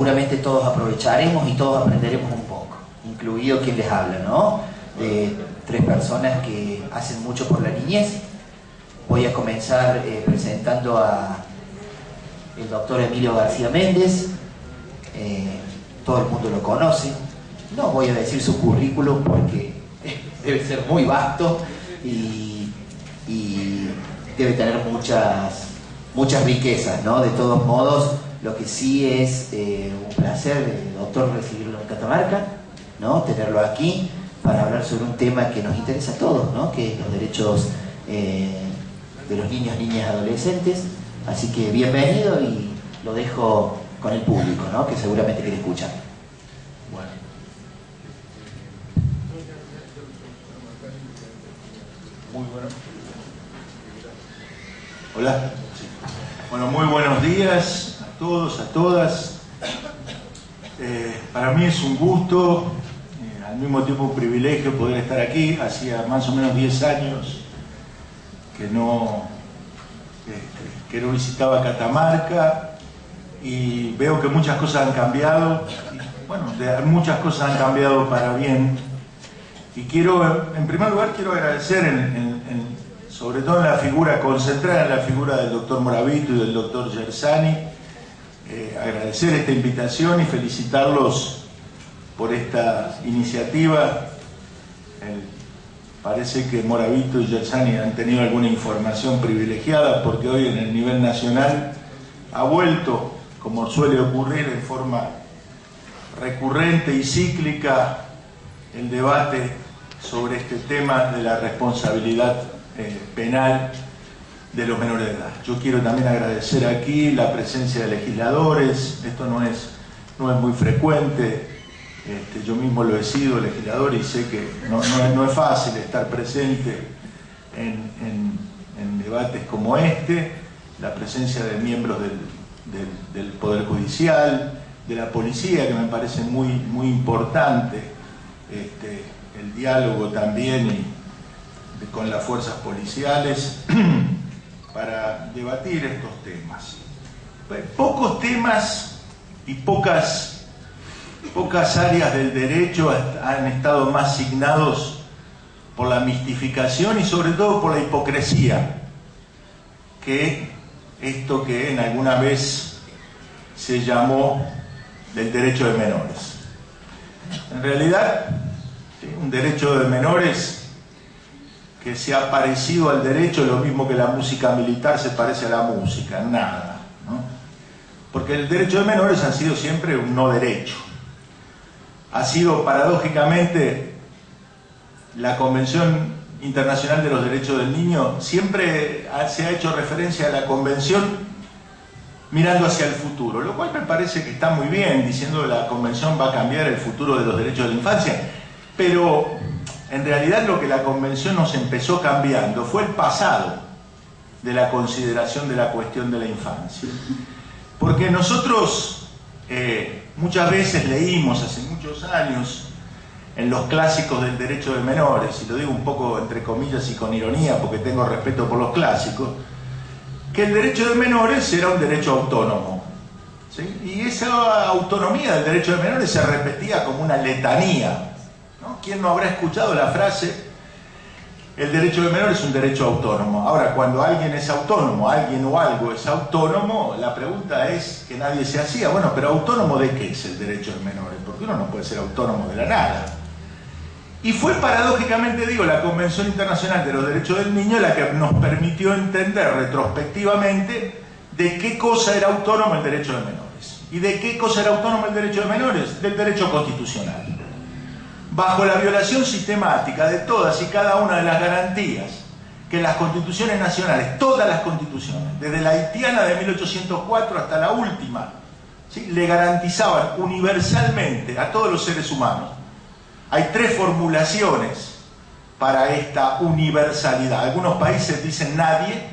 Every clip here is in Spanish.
Seguramente todos aprovecharemos y todos aprenderemos un poco, incluido quien les habla, ¿no? De tres personas que hacen mucho por la niñez. Voy a comenzar presentando a el doctor Emilio García Méndez. Todo el mundo lo conoce. No voy a decir su currículum porque debe ser muy vasto y debe tener muchas riquezas, ¿no? De todos modos, lo que sí es un placer, doctor, recibirlo en Catamarca, ¿no? Tenerlo aquí para hablar sobre un tema que nos interesa a todos, ¿no? Que es los derechos de los niños, niñas, adolescentes. Así que bienvenido y lo dejo con el público, ¿no? Que seguramente quiere escuchar. Bueno. Muy bueno. Hola. Bueno, muy buenos días a todos, a todas. Para mí es un gusto, al mismo tiempo un privilegio poder estar aquí. Hacía más o menos 10 años que no visitaba Catamarca y veo que muchas cosas han cambiado. Bueno, muchas cosas han cambiado para bien. Y quiero, en primer lugar, quiero agradecer sobre todo en la figura, concentrada en la figura del doctor Moravito y del doctor Gersani, agradecer esta invitación y felicitarlos por esta iniciativa. Parece que Moravito y Gersani han tenido alguna información privilegiada porque hoy en el nivel nacional ha vuelto, como suele ocurrir en forma recurrente y cíclica, el debate sobre este tema de la responsabilidad penal de los menores de edad. Yo quiero también agradecer aquí la presencia de legisladores. Esto no es muy frecuente. Yo mismo lo he sido legislador y sé que no es fácil estar presente en debates como este. La presencia de miembros del Poder Judicial, de la policía, que me parece muy importante, el diálogo también con las fuerzas policiales para debatir estos temas. Pocos temas y pocas áreas del derecho han estado más signados por la mistificación y sobre todo por la hipocresía que esto que en alguna vez se llamó del derecho de menores. En realidad, un derecho de menores que se ha parecido al derecho, lo mismo que la música militar se parece a la música, nada, ¿no? Porque el derecho de menores ha sido siempre un no derecho. Ha sido paradójicamente la Convención Internacional de los Derechos del Niño, siempre se ha hecho referencia a la Convención mirando hacia el futuro, lo cual me parece que está muy bien, diciendo que la Convención va a cambiar el futuro de los derechos de la infancia, pero en realidad lo que la Convención nos empezó cambiando fue el pasado de la consideración de la cuestión de la infancia. Porque nosotros muchas veces leímos hace muchos años en los clásicos del derecho de menores, y lo digo un poco entre comillas y con ironía porque tengo respeto por los clásicos, que el derecho de menores era un derecho autónomo, ¿sí? Y esa autonomía del derecho de menores se repetía como una letanía, ¿no? ¿Quién no habrá escuchado la frase, el derecho de menor es un derecho autónomo? Ahora, cuando alguien es autónomo, alguien o algo es autónomo, la pregunta es que nadie se hacía, bueno, pero ¿autónomo de qué es el derecho de menores? Porque uno no puede ser autónomo de la nada. Y fue paradójicamente, digo, la Convención Internacional de los Derechos del Niño la que nos permitió entender retrospectivamente de qué cosa era autónomo el derecho de menores. ¿Y de qué cosa era autónomo el derecho de menores? Del derecho constitucional. Bajo la violación sistemática de todas y cada una de las garantías que las constituciones nacionales, todas las constituciones, desde la haitiana de 1804 hasta la última, ¿sí?, le garantizaban universalmente a todos los seres humanos. Hay tres formulaciones para esta universalidad. Algunos países dicen nadie,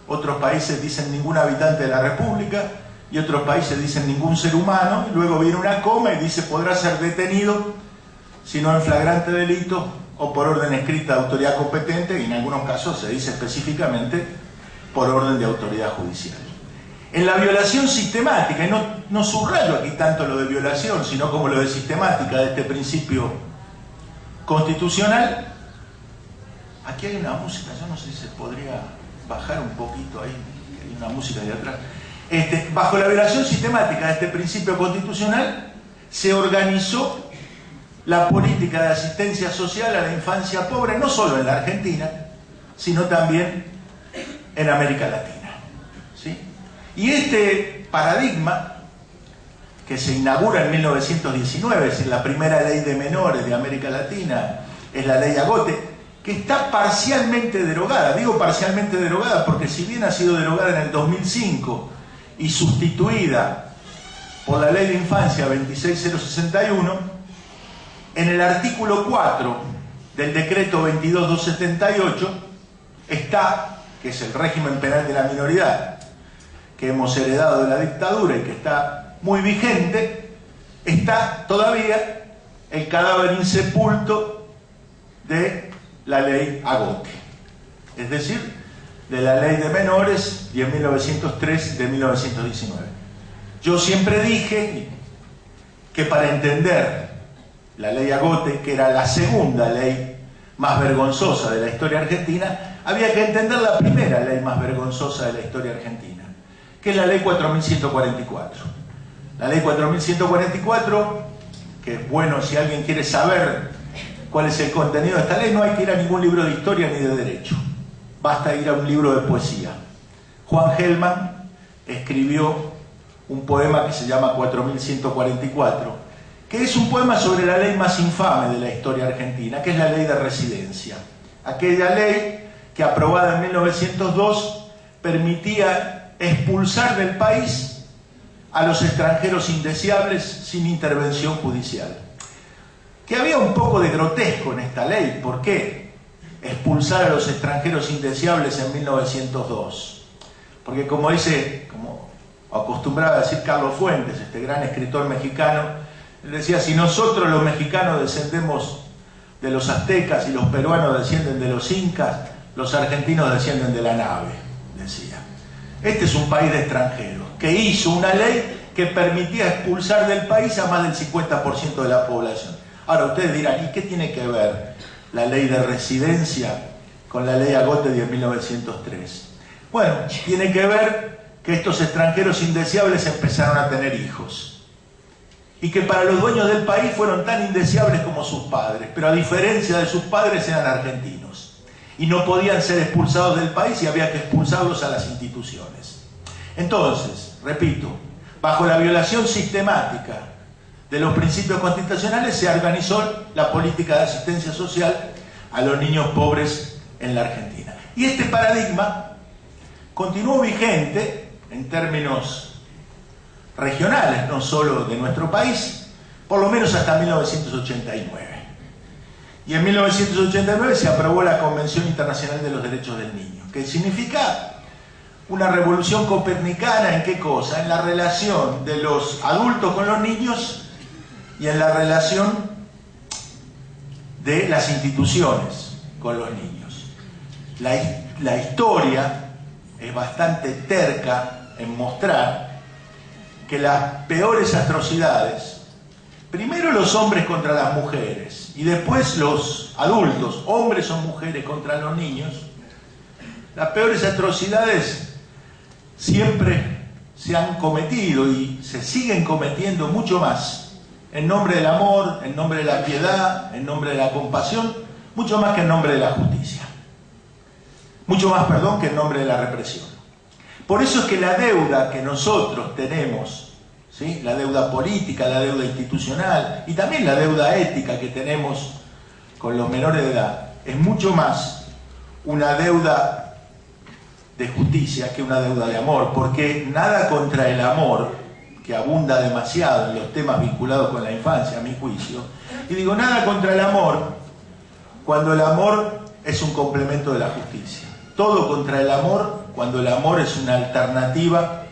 otros países dicen ningún habitante de la República, y otros países dicen ningún ser humano, y luego viene una coma y dice podrá ser detenido, sino en flagrante delito o por orden escrita de autoridad competente, y en algunos casos se dice específicamente por orden de autoridad judicial. en la violación sistemática, y no subrayo aquí tanto lo de violación, sino como lo de sistemática de este principio constitucional. Aquí hay una música, yo no sé si se podría bajar un poquito ahí, hay una música de atrás. Bajo la violación sistemática de este principio constitucional, se organizó la política de asistencia social a la infancia pobre, no solo en la Argentina, sino también en América Latina, ¿sí? Y este paradigma, que se inaugura en 1919, es la primera ley de menores de América Latina, es la ley Agote, que está parcialmente derogada. Digo parcialmente derogada porque si bien ha sido derogada en el 2005 y sustituida por la Ley de Infancia 26061, en el artículo 4 del decreto 22278 está, que es el régimen penal de la minoridad que hemos heredado de la dictadura y que está muy vigente, está todavía el cadáver insepulto de la ley Agote, es decir, de la ley de menores 10.903 de 1919. Yo siempre dije que para entender la ley Agote, que era la segunda ley más vergonzosa de la historia argentina, había que entender la primera ley más vergonzosa de la historia argentina, que es la ley 4144. La ley 4144, que es bueno si alguien quiere saber cuál es el contenido de esta ley, no hay que ir a ningún libro de historia ni de derecho, basta ir a un libro de poesía. Juan Gelman escribió un poema que se llama 4144, que es un poema sobre la ley más infame de la historia argentina, que es la ley de residencia. Aquella ley que, aprobada en 1902, permitía expulsar del país a los extranjeros indeseables sin intervención judicial. Que había un poco de grotesco en esta ley. ¿Por qué expulsar a los extranjeros indeseables en 1902? Porque como acostumbraba a decir Carlos Fuentes, este gran escritor mexicano, él decía, si nosotros los mexicanos descendemos de los aztecas y los peruanos descienden de los incas, los argentinos descienden de la nave, decía. Este es un país de extranjeros, que hizo una ley que permitía expulsar del país a más del 50% de la población. Ahora ustedes dirán, ¿y qué tiene que ver la ley de residencia con la ley Agote de 1903? Bueno, tiene que ver que estos extranjeros indeseables empezaron a tener hijos. Y que para los dueños del país fueron tan indeseables como sus padres, pero a diferencia de sus padres eran argentinos. Y no podían ser expulsados del país y había que expulsarlos a las instituciones. Entonces, repito, bajo la violación sistemática de los principios constitucionales se organizó la política de asistencia social a los niños pobres en la Argentina. Y este paradigma continuó vigente en términos regionales, no solo de nuestro país, por lo menos hasta 1989. Y en 1989 se aprobó la Convención Internacional de los Derechos del Niño, que significa una revolución copernicana. ¿En qué cosa? En la relación de los adultos con los niños y en la relación de las instituciones con los niños. La historia es bastante terca en mostrar que las peores atrocidades, primero los hombres contra las mujeres y después los adultos, hombres o mujeres contra los niños, las peores atrocidades siempre se han cometido y se siguen cometiendo mucho más en nombre del amor, en nombre de la piedad, en nombre de la compasión, mucho más que en nombre de la justicia. Mucho más, perdón, que en nombre de la represión. Por eso es que la deuda que nosotros tenemos, ¿sí?, la deuda política, la deuda institucional y también la deuda ética que tenemos con los menores de edad, es mucho más una deuda de justicia que una deuda de amor, porque nada contra el amor, que abunda demasiado en los temas vinculados con la infancia, a mi juicio, y digo nada contra el amor cuando el amor es un complemento de la justicia. Todo contra el amor cuando el amor es una alternativa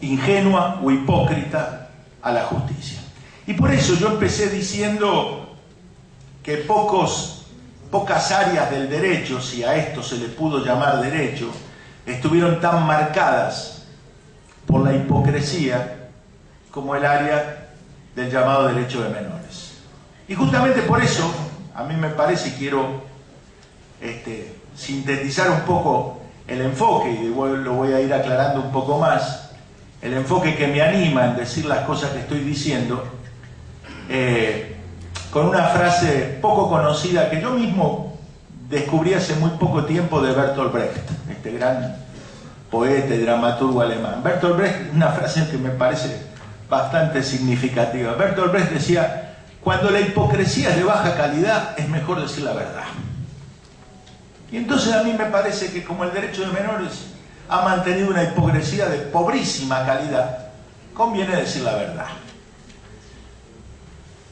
ingenua o hipócrita a la justicia. Y por eso yo empecé diciendo que pocas áreas del derecho, si a esto se le pudo llamar derecho, estuvieron tan marcadas por la hipocresía como el área del llamado derecho de menores. Y justamente por eso, a mí me parece, quiero sintetizar un poco el enfoque, y lo voy a ir aclarando un poco más, el enfoque que me anima en decir las cosas que estoy diciendo, con una frase poco conocida que yo mismo descubrí hace muy poco tiempo de Bertolt Brecht, este gran poeta y dramaturgo alemán. Bertolt Brecht, una frase que me parece bastante significativa. Bertolt Brecht decía: cuando la hipocresía es de baja calidad, es mejor decir la verdad. Y entonces a mí me parece que como el derecho de menores ha mantenido una hipocresía de pobrísima calidad, conviene decir la verdad.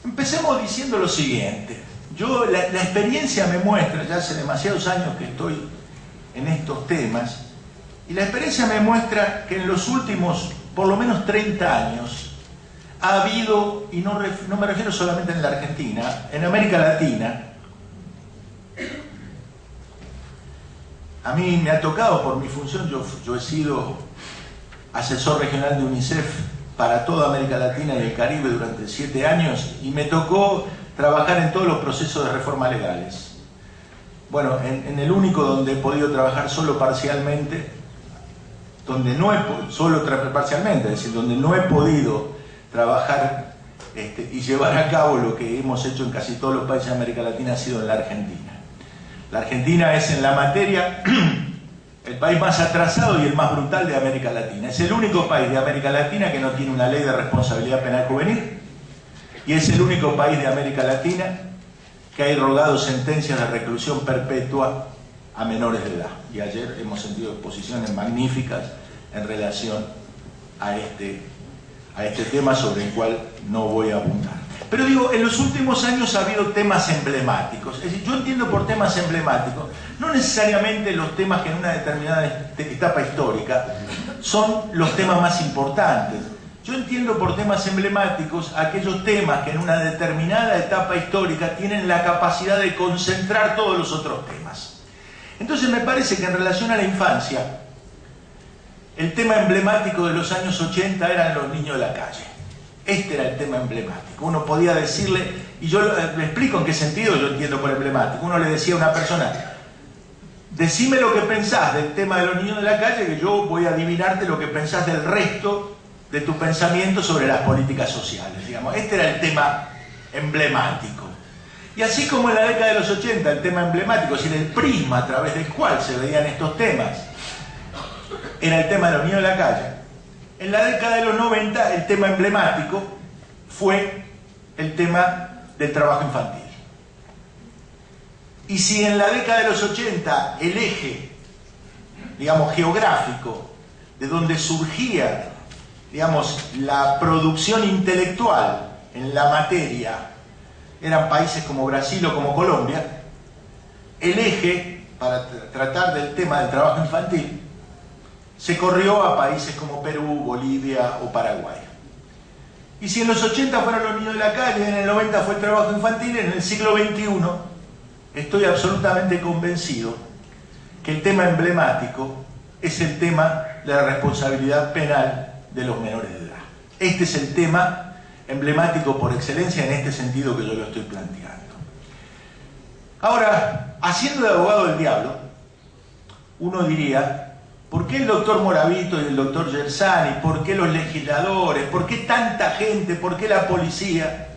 Empecemos diciendo lo siguiente. La experiencia me muestra, ya hace demasiados años que estoy en estos temas, y la experiencia me muestra que en los últimos, por lo menos 30 años, ha habido, y no me refiero solamente en la Argentina, en América Latina, a mí me ha tocado por mi función, yo he sido asesor regional de UNICEF para toda América Latina y el Caribe durante 7 años, y me tocó trabajar en todos los procesos de reforma legales. Bueno, en el único donde he podido trabajar solo parcialmente, es decir, donde no he podido trabajar y llevar a cabo lo que hemos hecho en casi todos los países de América Latina, ha sido en la Argentina. La Argentina es en la materia el país más atrasado y el más brutal de América Latina. Es el único país de América Latina que no tiene una ley de responsabilidad penal juvenil, y es el único país de América Latina que ha irrogado sentencias de reclusión perpetua a menores de edad. Y ayer hemos sentido exposiciones magníficas en relación a este tema, sobre el cual no voy a abundar. Pero digo, en los últimos años ha habido temas emblemáticos. Es decir, yo entiendo por temas emblemáticos no necesariamente los temas que en una determinada etapa histórica son los temas más importantes. Yo entiendo por temas emblemáticos aquellos temas que en una determinada etapa histórica tienen la capacidad de concentrar todos los otros temas. Entonces me parece que en relación a la infancia, el tema emblemático de los años 80 eran los niños de la calle. Este era el tema emblemático. Uno podía decirle, y yo le explico en qué sentido yo entiendo por emblemático. Uno le decía a una persona: decime lo que pensás del tema de los niños de la calle, que yo voy a adivinarte lo que pensás del resto de tu pensamiento sobre las políticas sociales, digamos. Este era el tema emblemático. Y así como en la década de los 80 el tema emblemático, es decir, el prisma a través del cual se veían estos temas, era el tema de los niños de la calle, en la década de los 90 el tema emblemático fue el tema del trabajo infantil. Y si en la década de los 80 el eje, digamos, geográfico, de donde surgía, digamos, la producción intelectual en la materia, eran países como Brasil o como Colombia, el eje para tratar del tema del trabajo infantil se corrió a países como Perú, Bolivia o Paraguay. Y si en los 80 fueron los niños de la calle, en el 90 fue el trabajo infantil, en el siglo XXI estoy absolutamente convencido que el tema emblemático es el tema de la responsabilidad penal de los menores de edad. Este es el tema emblemático por excelencia en este sentido que yo lo estoy planteando. Ahora, haciendo de abogado del diablo, uno diría: ¿por qué el doctor Moravito y el doctor Gersani? ¿Por qué los legisladores? ¿Por qué tanta gente? ¿Por qué la policía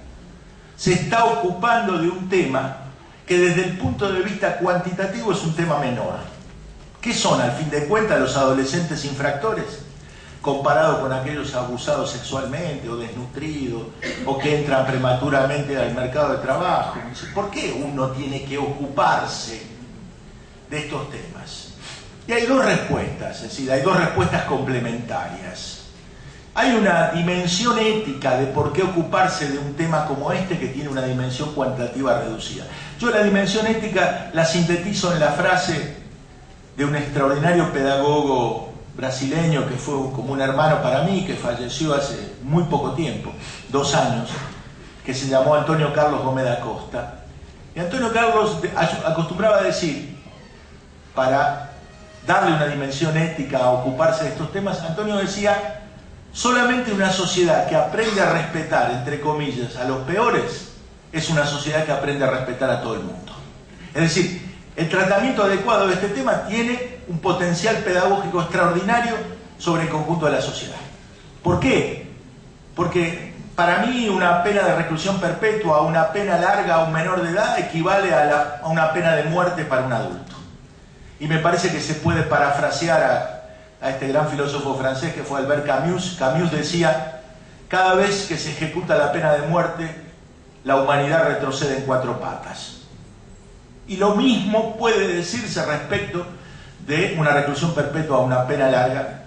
se está ocupando de un tema que desde el punto de vista cuantitativo es un tema menor? ¿Qué son, al fin de cuentas, los adolescentes infractores comparado con aquellos abusados sexualmente o desnutridos o que entran prematuramente al mercado de trabajo? ¿Por qué uno tiene que ocuparse de estos temas? Y hay dos respuestas, es decir, hay dos respuestas complementarias. Hay una dimensión ética de por qué ocuparse de un tema como este, que tiene una dimensión cuantitativa reducida. Yo la dimensión ética la sintetizo en la frase de un extraordinario pedagogo brasileño que fue como un hermano para mí, que falleció hace muy poco tiempo, 2 años, que se llamó Antonio Carlos Gómez da Costa. Y Antonio Carlos acostumbraba a decir, para darle una dimensión ética a ocuparse de estos temas, Antonio decía, solamente una sociedad que aprende a respetar, entre comillas, a los peores, es una sociedad que aprende a respetar a todo el mundo. Es decir, el tratamiento adecuado de este tema tiene un potencial pedagógico extraordinario sobre el conjunto de la sociedad. ¿Por qué? Porque para mí una pena de reclusión perpetua, una pena larga a un menor de edad equivale a una pena de muerte para un adulto. Y me parece que se puede parafrasear a este gran filósofo francés que fue Albert Camus. Camus decía, cada vez que se ejecuta la pena de muerte, la humanidad retrocede en 4 patas. Y lo mismo puede decirse respecto de una reclusión perpetua o una pena larga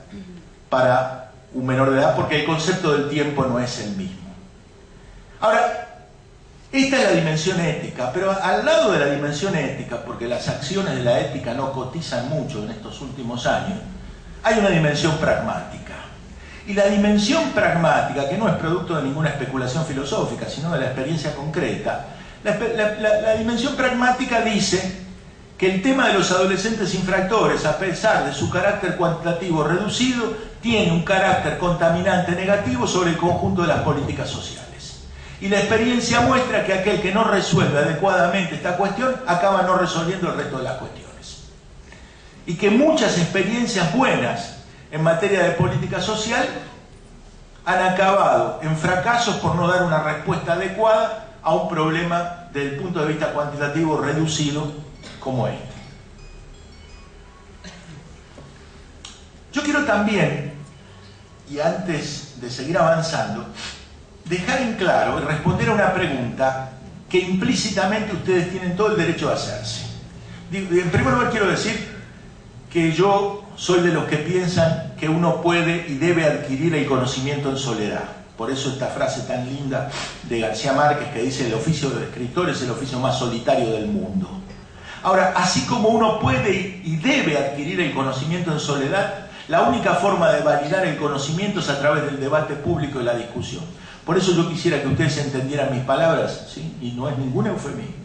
para un menor de edad, porque el concepto del tiempo no es el mismo. Ahora, esta es la dimensión ética, pero al lado de la dimensión ética, porque las acciones de la ética no cotizan mucho en estos últimos años, hay una dimensión pragmática. Y la dimensión pragmática, que no es producto de ninguna especulación filosófica, sino de la experiencia concreta, la dimensión pragmática dice que el tema de los adolescentes infractores, a pesar de su carácter cuantitativo reducido, tiene un carácter contaminante negativo sobre el conjunto de las políticas sociales. Y la experiencia muestra que aquel que no resuelve adecuadamente esta cuestión acaba no resolviendo el resto de las cuestiones. Y que muchas experiencias buenas en materia de política social han acabado en fracasos por no dar una respuesta adecuada a un problema desde el punto de vista cuantitativo reducido como este. Yo quiero también, y antes de seguir avanzando, dejar en claro y responder a una pregunta que implícitamente ustedes tienen todo el derecho de hacerse. En primer lugar quiero decir que yo soy de los que piensan que uno puede y debe adquirir el conocimiento en soledad. Por eso esta frase tan linda de García Márquez que dice: el oficio del escritor es el oficio más solitario del mundo. Ahora, así como uno puede y debe adquirir el conocimiento en soledad, la única forma de validar el conocimiento es a través del debate público y la discusión. Por eso yo quisiera que ustedes entendieran mis palabras, ¿sí? Y no es ningún eufemismo,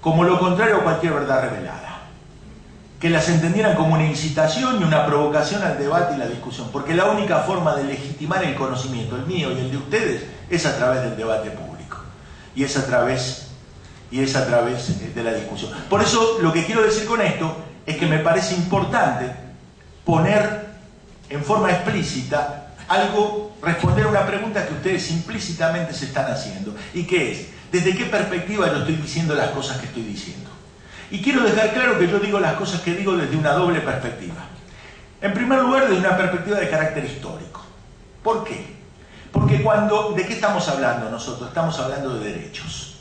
como lo contrario a cualquier verdad revelada. Que las entendieran como una incitación y una provocación al debate y la discusión, porque la única forma de legitimar el conocimiento, el mío y el de ustedes, es a través del debate público, y es a través de la discusión. Por eso lo que quiero decir con esto es que me parece importante poner en forma explícita responder a una pregunta que ustedes implícitamente se están haciendo, y que es: ¿desde qué perspectiva yo estoy diciendo las cosas que estoy diciendo? Y quiero dejar claro que yo digo las cosas que digo desde una doble perspectiva. En primer lugar, desde una perspectiva de carácter histórico. ¿Por qué? Porque ¿de qué estamos hablando nosotros? Estamos hablando de derechos.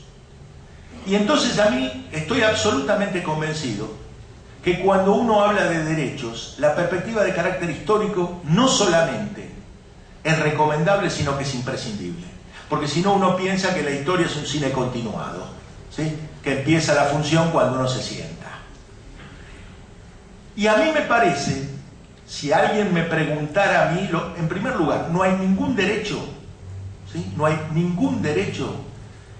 Y entonces a mí estoy absolutamente convencido que cuando uno habla de derechos, la perspectiva de carácter histórico no solamente es recomendable, sino que es imprescindible. Porque si no, uno piensa que la historia es un cine continuado, ¿sí? Que empieza la función cuando uno se sienta. Y a mí me parece, si alguien me preguntara a mí, en primer lugar, no hay ningún derecho, ¿sí? No hay ningún derecho,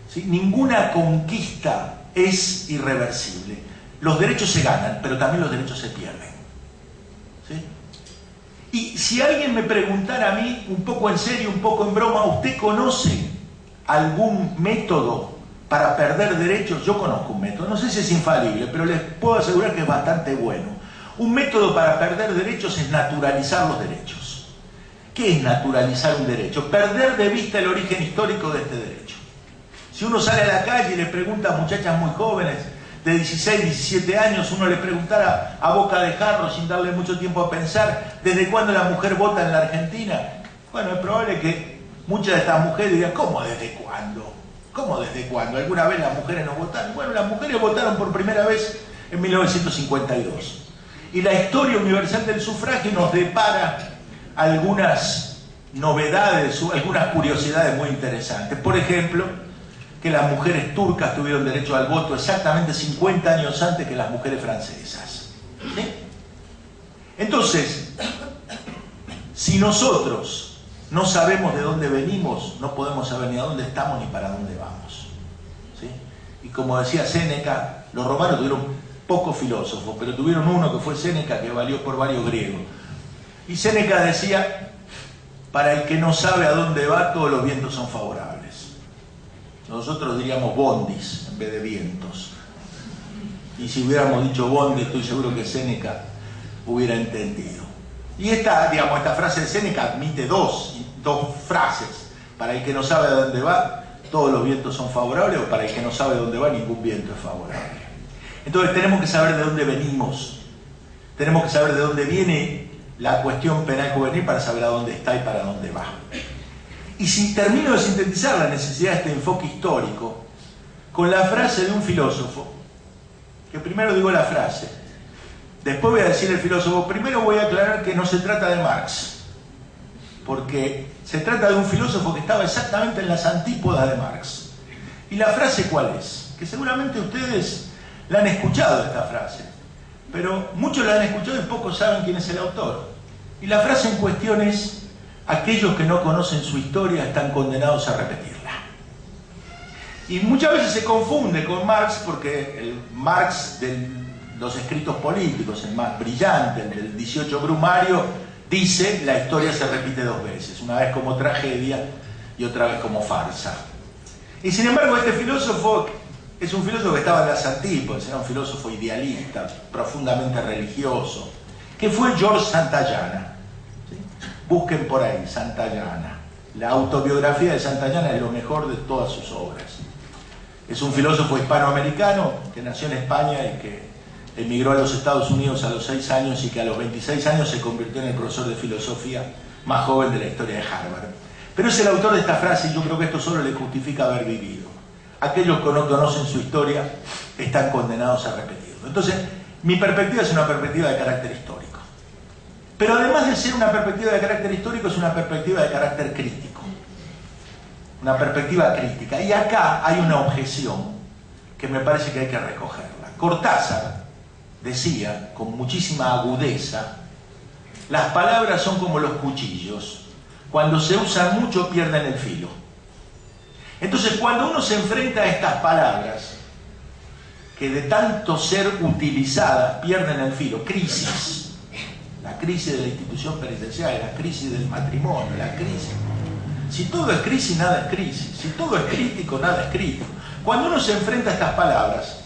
¿sí? Ninguna conquista es irreversible. Los derechos se ganan, pero también los derechos se pierden, ¿sí? Y si alguien me preguntara a mí, un poco en serio, un poco en broma, ¿usted conoce algún método para perder derechos? Yo conozco un método, no sé si es infalible, pero les puedo asegurar que es bastante bueno. Un método para perder derechos es naturalizar los derechos. ¿Qué es naturalizar un derecho? Perder de vista el origen histórico de este derecho. Si uno sale a la calle y le pregunta a muchachas muy jóvenes, de 16, 17 años, uno le preguntara a boca de jarro, sin darle mucho tiempo a pensar, ¿desde cuándo la mujer vota en la Argentina? Bueno, es probable que muchas de estas mujeres digan: ¿cómo desde cuándo? ¿Cómo desde cuándo? ¿Alguna vez las mujeres no votaron? Bueno, las mujeres votaron por primera vez en 1952. Y la historia universal del sufragio nos depara algunas novedades, algunas curiosidades muy interesantes. Por ejemplo, que las mujeres turcas tuvieron derecho al voto exactamente 50 años antes que las mujeres francesas. ¿Sí? Entonces, si nosotros no sabemos de dónde venimos, no podemos saber ni a dónde estamos ni para dónde vamos. ¿Sí? Y como decía Séneca, los romanos tuvieron pocos filósofos, pero tuvieron uno que fue Séneca, que valió por varios griegos. Y Séneca decía, para el que no sabe a dónde va, todos los vientos son favorables. Nosotros diríamos bondis en vez de vientos. Y si hubiéramos dicho bondi, estoy seguro que Séneca hubiera entendido. Y esta frase de Séneca admite dos frases. Para el que no sabe a dónde va, todos los vientos son favorables, o para el que no sabe a dónde va, ningún viento es favorable. Entonces tenemos que saber de dónde venimos. Tenemos que saber de dónde viene la cuestión penal juvenil para saber a dónde está y para dónde va. Y si termino de sintetizar la necesidad de este enfoque histórico con la frase de un filósofo, que primero digo la frase, después voy a decir el filósofo, primero voy a aclarar que no se trata de Marx, porque se trata de un filósofo que estaba exactamente en las antípodas de Marx. ¿Y la frase cuál es? Que seguramente ustedes la han escuchado esta frase, pero muchos la han escuchado y pocos saben quién es el autor. Y la frase en cuestión es: aquellos que no conocen su historia están condenados a repetirla. Y muchas veces se confunde con Marx, porque el Marx de los escritos políticos, el más brillante, el del 18 Brumario, dice: la historia se repite dos veces, una vez como tragedia y otra vez como farsa. Y sin embargo este filósofo es un filósofo que estaba en las antípodas, era un filósofo idealista, profundamente religioso, que fue George Santayana. ¿Sí? Busquen por ahí, Santayana. La autobiografía de Santayana es lo mejor de todas sus obras. Es un filósofo hispanoamericano que nació en España y que emigró a los Estados Unidos a los 6 años y que a los 26 años se convirtió en el profesor de filosofía más joven de la historia de Harvard. Pero es el autor de esta frase y yo creo que esto solo le justifica haber vivido. Aquellos que no conocen su historia están condenados a repetirlo. Entonces, mi perspectiva es una perspectiva de carácter histórico. Pero además de ser una perspectiva de carácter histórico, es una perspectiva de carácter crítico. Una perspectiva crítica. Y acá hay una objeción que me parece que hay que recogerla. Cortázar decía, con muchísima agudeza, las palabras son como los cuchillos. Cuando se usan mucho pierden el filo. Entonces, cuando uno se enfrenta a estas palabras, que de tanto ser utilizadas pierden el filo, crisis, la crisis de la institución penitenciaria, la crisis del matrimonio, la crisis. Si todo es crisis, nada es crisis. Si todo es crítico, nada es crítico. Cuando uno se enfrenta a estas palabras,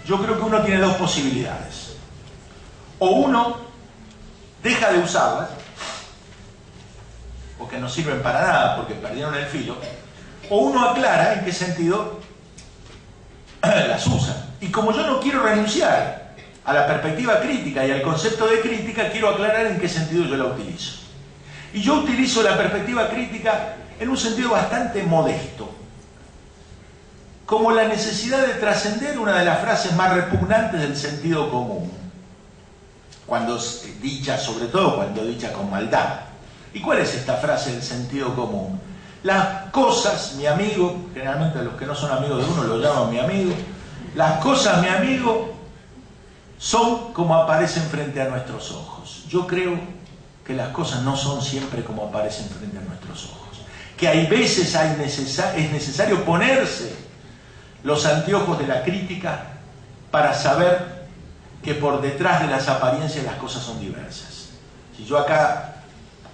yo creo que uno tiene dos posibilidades. O uno deja de usarlas, porque no sirven para nada, porque perdieron el filo, o uno aclara en qué sentido las usa. Y como yo no quiero renunciar a la perspectiva crítica y al concepto de crítica, quiero aclarar en qué sentido yo la utilizo. Y yo utilizo la perspectiva crítica en un sentido bastante modesto, como la necesidad de trascender una de las frases más repugnantes del sentido común, cuando dicha, sobre todo cuando dicha con maldad. ¿Y cuál es esta frase del sentido común? Las cosas, mi amigo, generalmente a los que no son amigos de uno lo llaman mi amigo, las cosas, mi amigo, son como aparecen frente a nuestros ojos. Yo creo que las cosas no son siempre como aparecen frente a nuestros ojos. Que hay veces es necesario ponerse los anteojos de la crítica para saber que por detrás de las apariencias las cosas son diversas. Si yo acá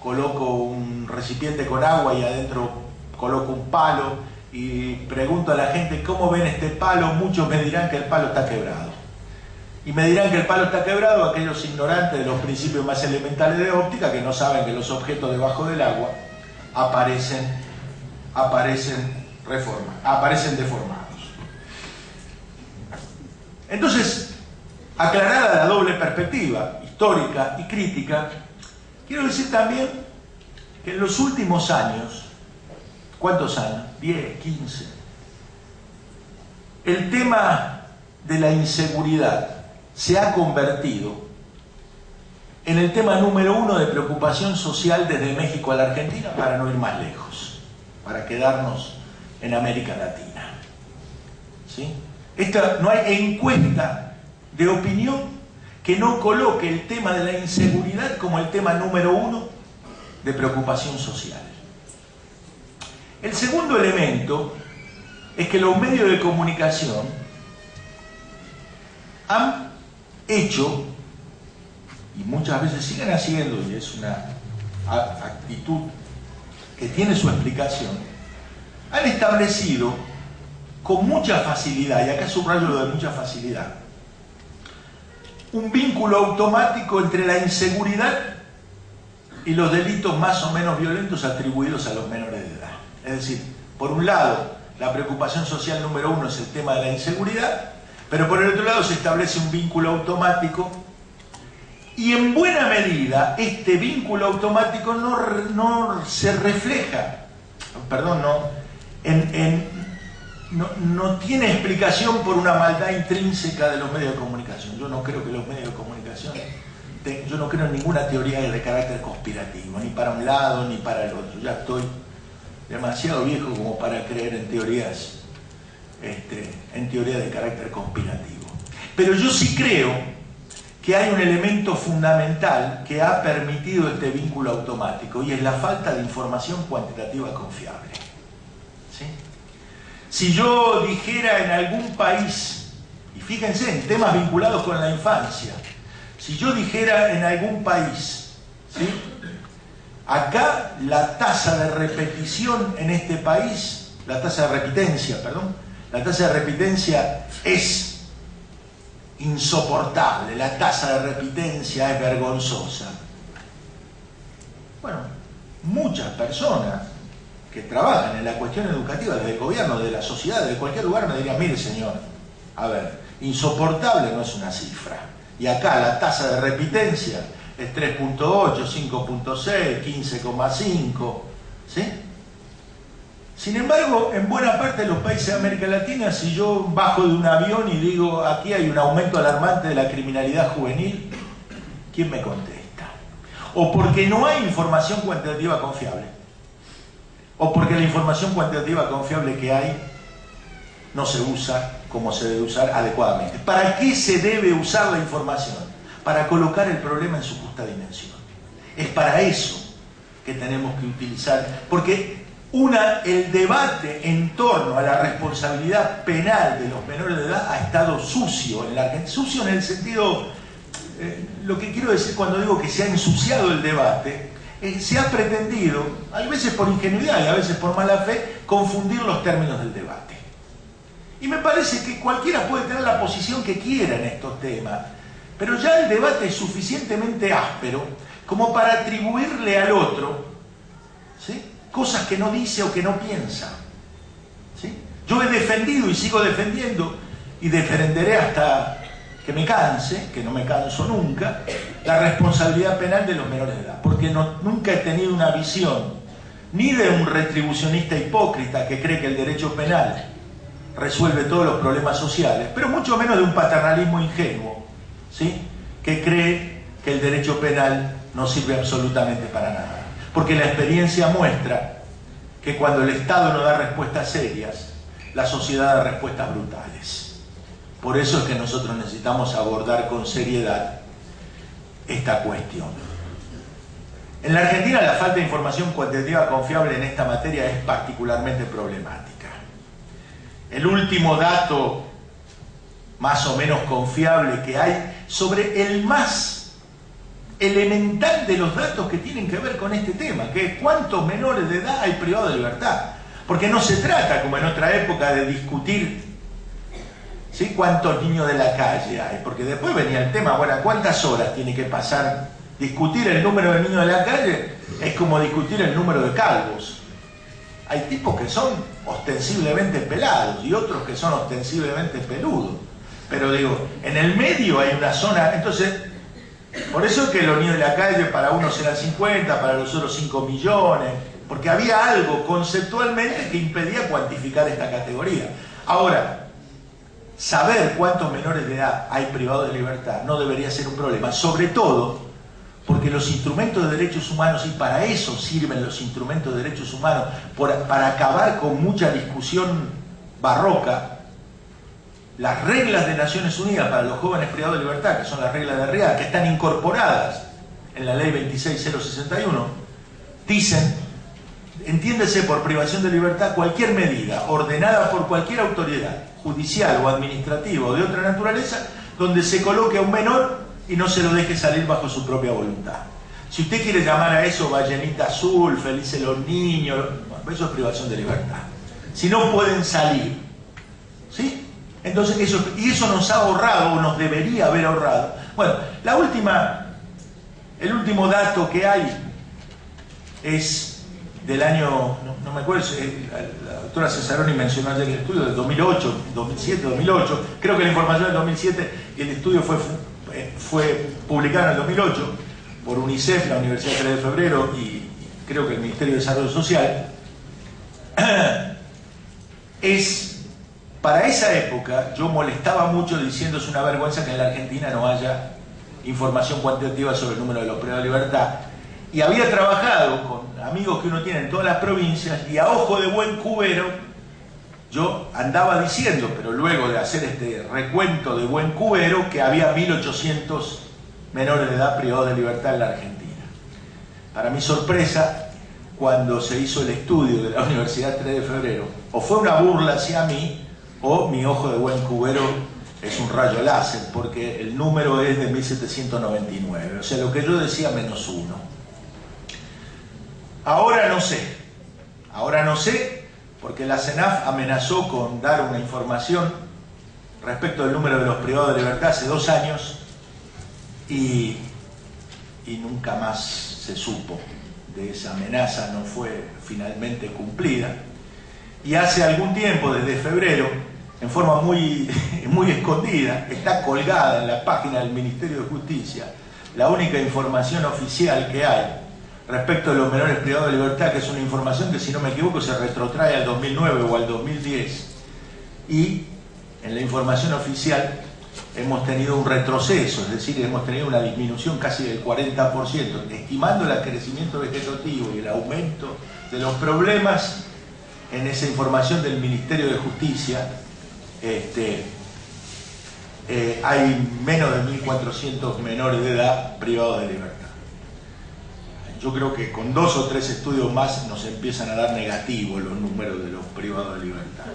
coloco un recipiente con agua y adentro coloco un palo y pregunto a la gente cómo ven este palo, muchos me dirán que el palo está quebrado. Y me dirán que el palo está quebrado aquellos ignorantes de los principios más elementales de óptica que no saben que los objetos debajo del agua aparecen deformados. Entonces, aclarada la doble perspectiva histórica y crítica, quiero decir también que en los últimos años, ¿cuántos años? 10, 15. El tema de la inseguridad se ha convertido en el tema número 1 de preocupación social desde México a la Argentina, para no ir más lejos, para quedarnos en América Latina. ¿Sí? No hay encuesta de opinión que no coloque el tema de la inseguridad como el tema número 1 de preocupación social. El segundo elemento es que los medios de comunicación han hecho, y muchas veces siguen haciendo, y es una actitud que tiene su explicación, han establecido con mucha facilidad, y acá subrayo lo de mucha facilidad, un vínculo automático entre la inseguridad y los delitos más o menos violentos atribuidos a los menores de edad. Es decir, por un lado, la preocupación social número uno es el tema de la inseguridad, pero por el otro lado se establece un vínculo automático y en buena medida este vínculo automático no se refleja, no tiene explicación por una maldad intrínseca de los medios de comunicación. Yo no creo que los medios de comunicación, yo no creo en ninguna teoría de carácter conspirativo, ni para un lado ni para el otro. Ya estoy demasiado viejo como para creer en teorías de carácter conspirativo. Pero yo sí creo que hay un elemento fundamental que ha permitido este vínculo automático y es la falta de información cuantitativa confiable. ¿Sí? Si yo dijera en algún país, y fíjense en temas vinculados con la infancia, si yo dijera en algún país, ¿sí?, acá la tasa de repetición en este país, la tasa de repitencia es insoportable, la tasa de repitencia es vergonzosa. Bueno, muchas personas que trabajan en la cuestión educativa, desde el gobierno, de la sociedad, de cualquier lugar, me dirían, mire señor, a ver, insoportable no es una cifra. Y acá la tasa de repitencia es 3.8, 5.6, 15,5, ¿sí? Sin embargo, en buena parte de los países de América Latina, si yo bajo de un avión y digo, aquí hay un aumento alarmante de la criminalidad juvenil, ¿quién me contesta? O porque no hay información cuantitativa confiable, o porque la información cuantitativa confiable que hay no se usa como se debe usar adecuadamente. ¿Para qué se debe usar la información? Para colocar el problema en su justa dimensión. Es para eso que tenemos que utilizar, porque el debate en torno a la responsabilidad penal de los menores de edad ha estado sucio en la Argentina. Sucio en el sentido, lo que quiero decir cuando digo que se ha ensuciado el debate, se ha pretendido, a veces por ingenuidad y a veces por mala fe, confundir los términos del debate. Y me parece que cualquiera puede tener la posición que quiera en estos temas, pero ya el debate es suficientemente áspero como para atribuirle al otro, ¿sí?, cosas que no dice o que no piensa. ¿Sí? Yo he defendido y sigo defendiendo y defenderé hasta que me canse, que no me canso nunca, la responsabilidad penal de los menores de edad, porque nunca he tenido una visión ni de un retribucionista hipócrita que cree que el derecho penal resuelve todos los problemas sociales, pero mucho menos de un paternalismo ingenuo, ¿sí?, que cree que el derecho penal no sirve absolutamente para nada. Porque la experiencia muestra que cuando el Estado no da respuestas serias, la sociedad da respuestas brutales. Por eso es que nosotros necesitamos abordar con seriedad esta cuestión. En la Argentina la falta de información cuantitativa confiable en esta materia es particularmente problemática. El último dato más o menos confiable que hay sobre el más elemental de los datos que tienen que ver con este tema, que es cuántos menores de edad hay privados de libertad. Porque no se trata, como en otra época, de discutir, ¿sí?, cuántos niños de la calle hay, porque después venía el tema, bueno, ¿cuántas horas tiene que pasar? Discutir el número de niños de la calle es como discutir el número de calvos. Hay tipos que son ostensiblemente pelados y otros que son ostensiblemente peludos. Pero digo, en el medio hay una zona, entonces, por eso es que los niños de la calle para unos eran 50, para los otros 5 millones, porque había algo conceptualmente que impedía cuantificar esta categoría. Ahora, saber cuántos menores de edad hay privados de libertad no debería ser un problema, sobre todo porque los instrumentos de derechos humanos, y para eso sirven los instrumentos de derechos humanos, para acabar con mucha discusión barroca. Las reglas de Naciones Unidas para los jóvenes privados de libertad, que son las reglas de Riad, que están incorporadas en la ley 26061, dicen, entiéndese por privación de libertad cualquier medida ordenada por cualquier autoridad judicial o administrativa o de otra naturaleza donde se coloque a un menor y no se lo deje salir bajo su propia voluntad. Si usted quiere llamar a eso ballenita azul, felices los niños, eso es privación de libertad. Si no pueden salir, ¿sí? Entonces eso nos ha ahorrado, o nos debería haber ahorrado. Bueno, el último dato que hay es del año, no me acuerdo, la doctora Cesaroni mencionó ayer el estudio del 2008, 2007, 2008, creo que la información del 2007 y el estudio fue publicado en el 2008 por UNICEF, la Universidad 3 de Febrero y creo que el Ministerio de Desarrollo Social. Para esa época yo molestaba mucho diciendo es una vergüenza que en la Argentina no haya información cuantitativa sobre el número de los privados de libertad, y había trabajado con amigos que uno tiene en todas las provincias y a ojo de buen cubero yo andaba diciendo, pero luego de hacer este recuento de buen cubero, que había 1800 menores de edad privados de libertad en la Argentina. Para mi sorpresa, cuando se hizo el estudio de la Universidad 3 de Febrero, o fue una burla hacia mí, o mi ojo de buen cubero es un rayo láser, porque el número es de 1799, o sea, lo que yo decía menos 1. Ahora no sé, porque la CENAF amenazó con dar una información respecto del número de los privados de libertad hace 2 años y nunca más se supo de esa amenaza, no fue finalmente cumplida. Y hace algún tiempo, desde febrero, en forma muy escondida, está colgada en la página del Ministerio de Justicia la única información oficial que hay respecto de los menores privados de libertad, que es una información que, si no me equivoco, se retrotrae al 2009 o al 2010. Y en la información oficial hemos tenido un retroceso, es decir, hemos tenido una disminución casi del 40%, estimando el crecimiento vegetativo y el aumento de los problemas. En esa información del Ministerio de Justicia hay menos de 1.400 menores de edad privados de libertad. Yo creo que con 2 o 3 estudios más nos empiezan a dar negativos los números de los privados de libertad.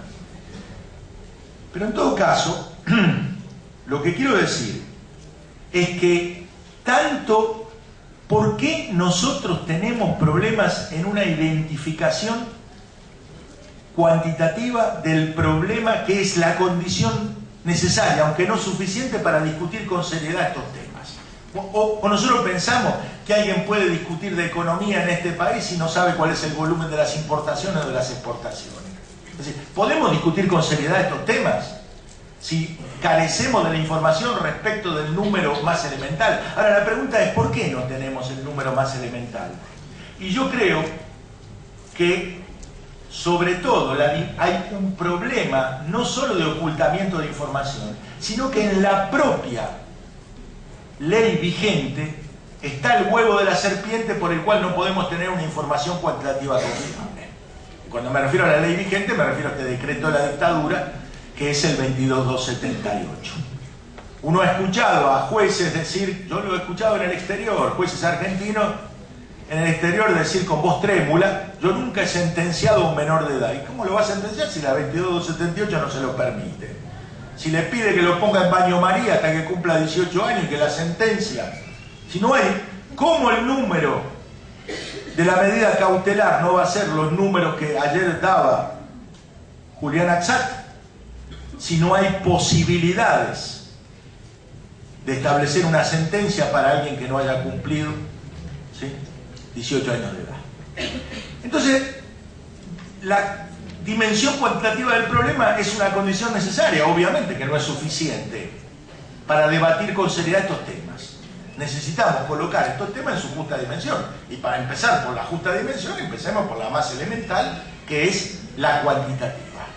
Pero en todo caso, lo que quiero decir es que ¿por qué nosotros tenemos problemas en una identificación cuantitativa del problema que es la condición necesaria, aunque no suficiente, para discutir con seriedad estos temas? O nosotros pensamos que alguien puede discutir de economía en este país y no sabe cuál es el volumen de las importaciones o de las exportaciones. Es decir, ¿podemos discutir con seriedad estos temas si carecemos de la información respecto del número más elemental? Ahora, la pregunta es, ¿por qué no tenemos el número más elemental? Y yo creo que sobre todo hay un problema no solo de ocultamiento de información, sino que en la propia ley vigente está el huevo de la serpiente por el cual no podemos tener una información cuantitativa confiable. Y cuando me refiero a la ley vigente, me refiero a este decreto de la dictadura, que es el 22278. Uno ha escuchado a jueces decir, yo lo he escuchado en el exterior, jueces argentinos en el exterior decir con voz trémula, yo nunca he sentenciado a un menor de edad. ¿Y cómo lo va a sentenciar si la 22278 no se lo permite? Si le pide que lo ponga en baño María hasta que cumpla 18 años y que la sentencia, si no hay, ¿cómo el número de la medida cautelar no va a ser los números que ayer daba Julián Axat? Si no hay posibilidades de establecer una sentencia para alguien que no haya cumplido, ¿sí?, 18 años de edad. Entonces, la dimensión cuantitativa del problema es una condición necesaria, obviamente que no es suficiente para debatir con seriedad estos temas. Necesitamos colocar estos temas en su justa dimensión. Y para empezar por la justa dimensión, empecemos por la más elemental, que es la cuantitativa.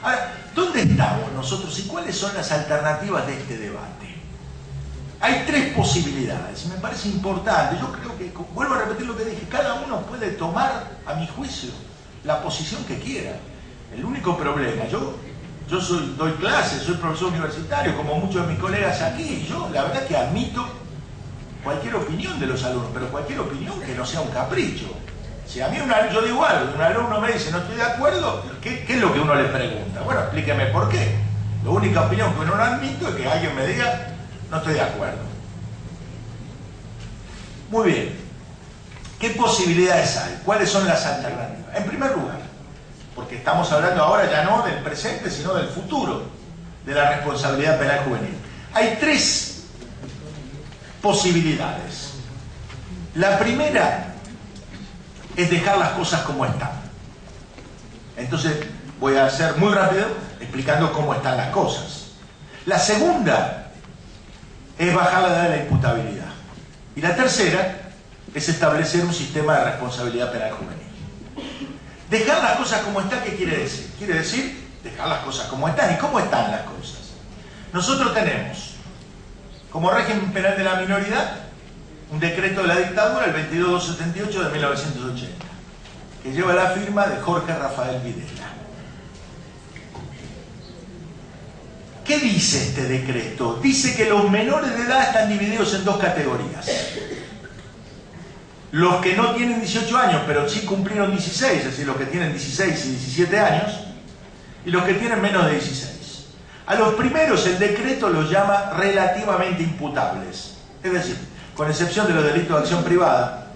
Ahora, ¿dónde estamos nosotros y cuáles son las alternativas de este debate? Hay 3 posibilidades, y me parece importante. Yo creo que, vuelvo a repetir lo que dije, cada uno puede tomar, a mi juicio, la posición que quiera. El único problema, yo doy clases, soy profesor universitario, como muchos de mis colegas aquí, y yo la verdad que admito cualquier opinión de los alumnos, pero cualquier opinión que no sea un capricho. Si a mí yo digo algo, un alumno me dice no estoy de acuerdo, ¿qué es lo que uno le pregunta? Bueno, explíqueme por qué. La única opinión que no admito es que alguien me diga, no estoy de acuerdo. Muy bien. ¿Qué posibilidades hay? ¿Cuáles son las alternativas? En primer lugar, porque estamos hablando ahora ya no del presente, sino del futuro de la responsabilidad penal juvenil. Hay tres posibilidades. La primera es dejar las cosas como están. Entonces voy a ser muy rápido explicando cómo están las cosas. La segunda es bajar la edad de la imputabilidad. Y la tercera es establecer un sistema de responsabilidad penal juvenil. Dejar las cosas como están, ¿qué quiere decir? Quiere decir dejar las cosas como están. ¿Y cómo están las cosas? Nosotros tenemos como régimen penal de la minoridad un decreto de la dictadura, el 22278 de 1980, que lleva la firma de Jorge Rafael Videla. ¿Qué dice este decreto? Dice que los menores de edad están divididos en dos categorías. Los que no tienen 18 años, pero sí cumplieron 16, es decir, los que tienen 16 y 17 años, y los que tienen menos de 16. A los primeros el decreto los llama relativamente imputables, es decir, con excepción de los delitos de acción privada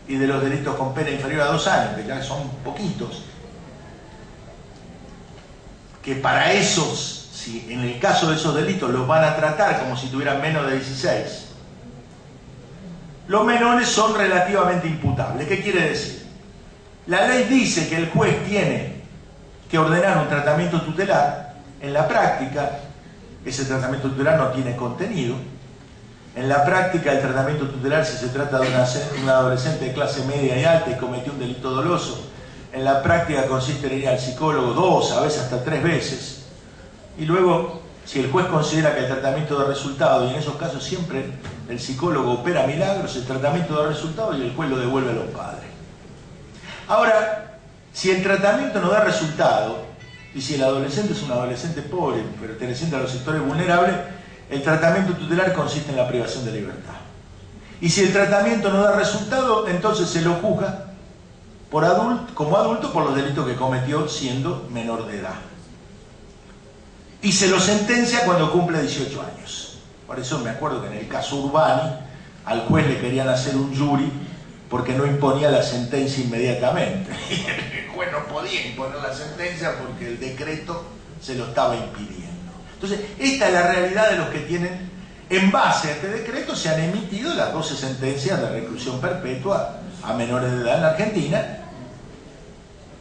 y de los delitos con pena inferior a 2 años, que ya son poquitos, que para esos, si en el caso de esos delitos los van a tratar como si tuvieran menos de 16, los menores son relativamente imputables. ¿Qué quiere decir? La ley dice que el juez tiene que ordenar un tratamiento tutelar. En la práctica, ese tratamiento tutelar no tiene contenido. En la práctica, el tratamiento tutelar, si se trata de un adolescente de clase media y alta y cometió un delito doloso, en la práctica consiste en ir al psicólogo 2, a veces hasta 3 veces. Y luego, si el juez considera que el tratamiento da resultado, y en esos casos siempre el psicólogo opera milagros, el tratamiento da resultado y el juez lo devuelve a los padres. Ahora, si el tratamiento no da resultado, y si el adolescente es un adolescente pobre, perteneciente a los sectores vulnerables, el tratamiento tutelar consiste en la privación de libertad. Y si el tratamiento no da resultado, entonces se lo juzga como adulto por los delitos que cometió siendo menor de edad. Y se lo sentencia cuando cumple 18 años. Por eso me acuerdo que en el caso Urbani, al juez le querían hacer un jury porque no imponía la sentencia inmediatamente. El juez no podía imponer la sentencia porque el decreto se lo estaba impidiendo. Entonces, esta es la realidad de los que tienen, en base a este decreto, se han emitido las 12 sentencias de reclusión perpetua a menores de edad en la Argentina.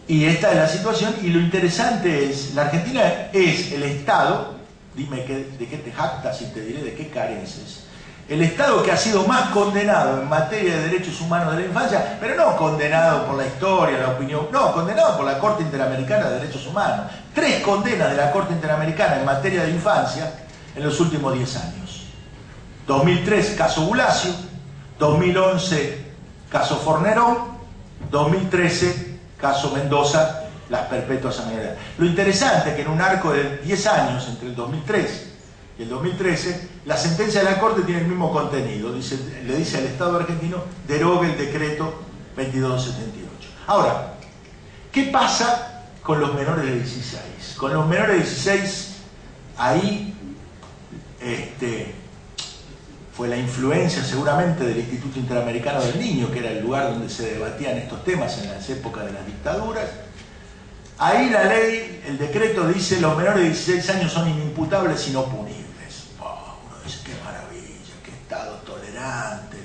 Y esta es la situación, y lo interesante es, la Argentina es el Estado, dime de qué te jactas y te diré de qué careces, el Estado que ha sido más condenado en materia de derechos humanos de la infancia, pero no condenado por la historia, la opinión, no, condenado por la Corte Interamericana de Derechos Humanos. 3 condenas de la Corte Interamericana en materia de infancia en los últimos 10 años. 2003, caso Bulacio, 2011, caso Fornerón, 2013, caso Mendoza, las perpetuas a menor edad. Lo interesante es que en un arco de 10 años, entre el 2003 y el 2013, la sentencia de la Corte tiene el mismo contenido. Le dice al Estado argentino, derogue el decreto 2278. Ahora, ¿qué pasa con los menores de 16? Con los menores de 16, ahí fue la influencia seguramente del Instituto Interamericano del Niño, que era el lugar donde se debatían estos temas en las épocas de las dictaduras. Ahí la ley, el decreto dice los menores de 16 años son inimputables y no punibles. Uno dice, qué maravilla, qué Estado tolerante.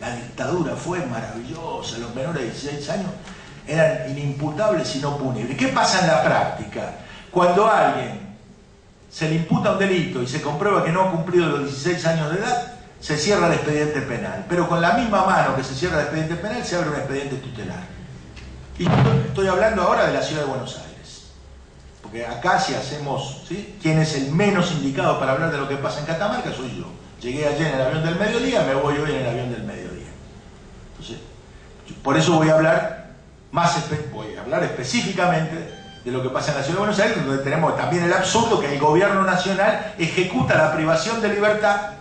La dictadura fue maravillosa, los menores de 16 años eran inimputables y no punibles. ¿Qué pasa en la práctica? Cuando a alguien se le imputa un delito y se comprueba que no ha cumplido los 16 años de edad, se cierra el expediente penal. Pero con la misma mano que se cierra el expediente penal, se abre un expediente tutelar. Y estoy hablando ahora de la ciudad de Buenos Aires. Porque acá si hacemos, ¿sí? ¿Quién es el menos indicado para hablar de lo que pasa en Catamarca? Soy yo. Llegué ayer en el avión del mediodía, me voy hoy en el avión del mediodía. Entonces, por eso voy a hablar específicamente de lo que pasa en la ciudad de Buenos Aires, donde tenemos también el absurdo que el gobierno nacional ejecuta la privación de libertad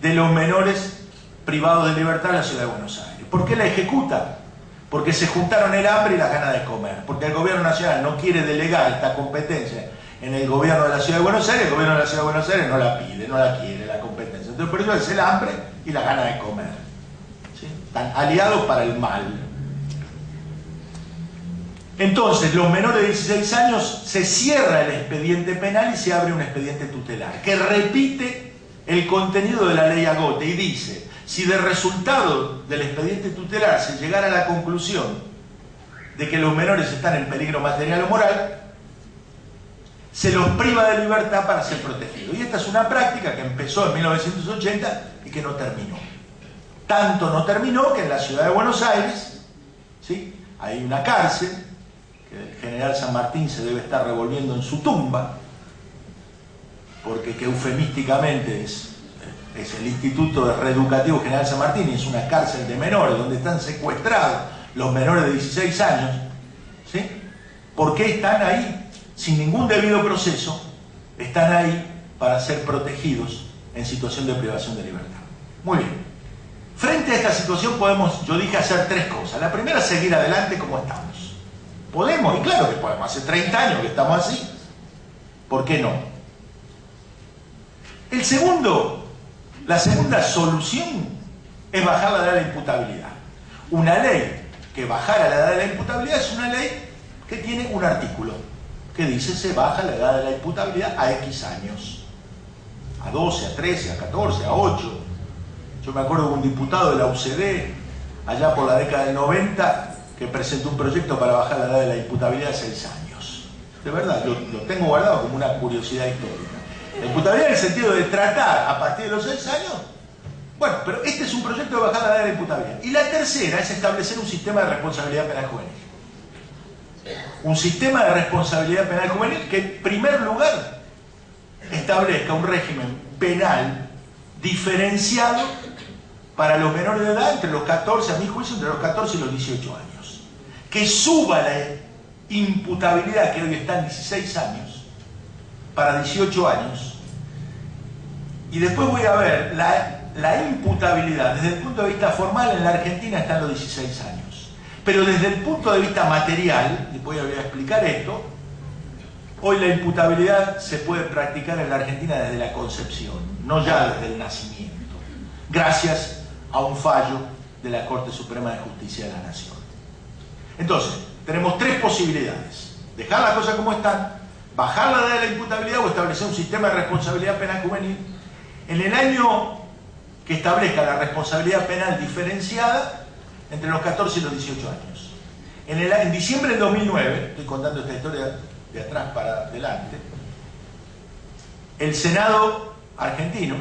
de los menores privados de libertad en la ciudad de Buenos Aires. ¿Por qué la ejecuta? Porque se juntaron el hambre y las ganas de comer. Porque el gobierno nacional no quiere delegar esta competencia en el gobierno de la Ciudad de Buenos Aires, el gobierno de la Ciudad de Buenos Aires no la pide, no la quiere, la competencia. Entonces por eso es el hambre y la gana de comer. ¿Sí? Están aliados para el mal. Entonces, los menores de 16 años se cierra el expediente penal y se abre un expediente tutelar, que repite el contenido de la ley Agote y dice, si de resultado del expediente tutelar se llegara a la conclusión de que los menores están en peligro material o moral, se los priva de libertad para ser protegidos. Y esta es una práctica que empezó en 1980 y que no terminó. Tanto no terminó que en la Ciudad de Buenos Aires, ¿sí?, hay una cárcel que el general San Martín se debe estar revolviendo en su tumba, porque que eufemísticamente es el Instituto de Reeducativo General San Martín, y es una cárcel de menores donde están secuestrados los menores de 16 años, ¿sí? ¿Por qué están ahí? Sin ningún debido proceso, están ahí para ser protegidos en situación de privación de libertad. Muy bien. Frente a esta situación podemos, yo dije, hacer tres cosas. La primera es seguir adelante como estamos. ¿Podemos? Y claro que podemos. Hace 30 años que estamos así. ¿Por qué no? La segunda solución es bajar la edad de la imputabilidad. Una ley que bajara la edad de la imputabilidad es una ley que tiene un artículo que dice se baja la edad de la imputabilidad a X años. A 12, a 13, a 14, a 8. Yo me acuerdo de un diputado de la UCD, allá por la década del 90, que presentó un proyecto para bajar la edad de la imputabilidad a 6 años. De verdad, lo tengo guardado como una curiosidad histórica. La imputabilidad en el sentido de tratar a partir de los 6 años. Bueno, pero este es un proyecto de bajar la edad de la imputabilidad. Y la tercera es establecer un sistema de responsabilidad penal juvenil. Un sistema de responsabilidad penal juvenil que, en primer lugar, establezca un régimen penal diferenciado para los menores de edad entre los 14, a mi juicio, entre los 14 y los 18 años. Que suba la imputabilidad, que hoy está en 16 años, para 18 años. Y después voy a ver la imputabilidad desde el punto de vista formal en la Argentina está en los 16 años. Pero desde el punto de vista material, y voy a explicar esto, hoy la imputabilidad se puede practicar en la Argentina desde la concepción, no ya desde el nacimiento, gracias a un fallo de la Corte Suprema de Justicia de la Nación. Entonces, tenemos tres posibilidades: dejar las cosas como están, bajar la edad de la imputabilidad o establecer un sistema de responsabilidad penal juvenil en el año que establezca la responsabilidad penal diferenciada entre los 14 y los 18 años. En diciembre del 2009, estoy contando esta historia de atrás para adelante, el Senado argentino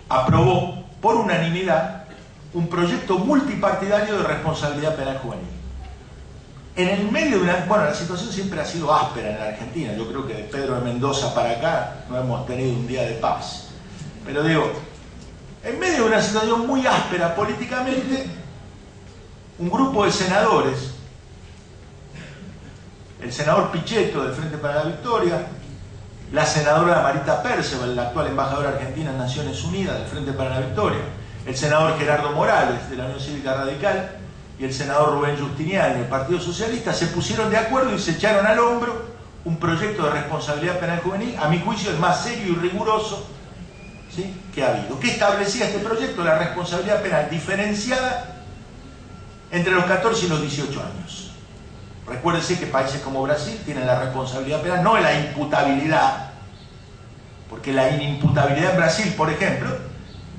aprobó por unanimidad un proyecto multipartidario de responsabilidad penal juvenil. En el medio de una... Bueno, la situación siempre ha sido áspera en la Argentina. Yo creo que de Pedro de Mendoza para acá no hemos tenido un día de paz. Pero digo, en medio de una situación muy áspera políticamente, un grupo de senadores, el senador Pichetto del Frente para la Victoria, la senadora Marita Perceval, la actual embajadora argentina en Naciones Unidas del Frente para la Victoria, el senador Gerardo Morales de la Unión Cívica Radical y el senador Rubén Justiniani del Partido Socialista se pusieron de acuerdo y se echaron al hombro un proyecto de responsabilidad penal juvenil, a mi juicio el más serio y riguroso, ¿sí?, que ha habido. ¿Qué establecía este proyecto? La responsabilidad penal diferenciada entre los 14 y los 18 años. Recuérdense que países como Brasil tienen la responsabilidad penal, no la imputabilidad, porque la inimputabilidad en Brasil, por ejemplo,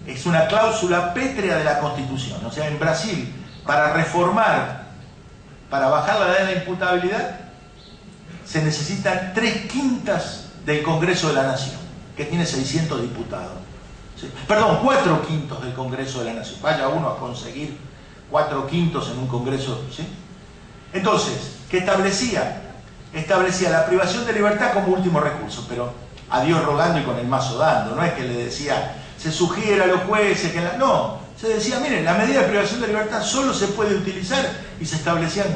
es una cláusula pétrea de la Constitución. O sea, en Brasil, para reformar, para bajar la edad de la imputabilidad, se necesitan 3/5 del Congreso de la Nación, que tiene 600 diputados. ¿Sí? Perdón, 4/5 del Congreso de la Nación. Vaya uno a conseguir 4/5 en un Congreso, ¿sí? Entonces, ¿qué establecía? Establecía la privación de libertad como último recurso, pero a Dios rogando y con el mazo dando. No es que le decía, se sugiere a los jueces que... No, se decía, miren, la medida de privación de libertad solo se puede utilizar, y se establecían